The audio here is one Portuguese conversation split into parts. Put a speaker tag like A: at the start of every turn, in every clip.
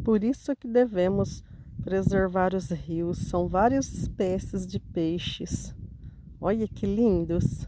A: Por isso que devemos preservar os rios. São várias espécies de peixes. Olha que lindos!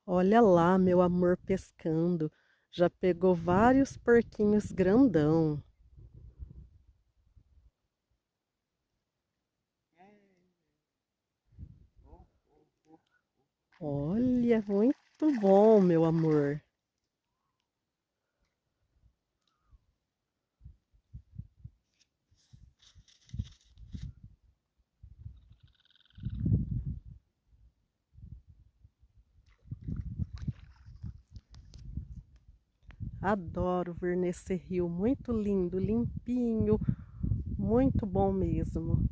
A: Olha lá, meu amor pescando. Já pegou vários porquinhos grandão. Olha, muito bom, meu amor. Adoro ver nesse rio, muito lindo, limpinho, muito bom mesmo.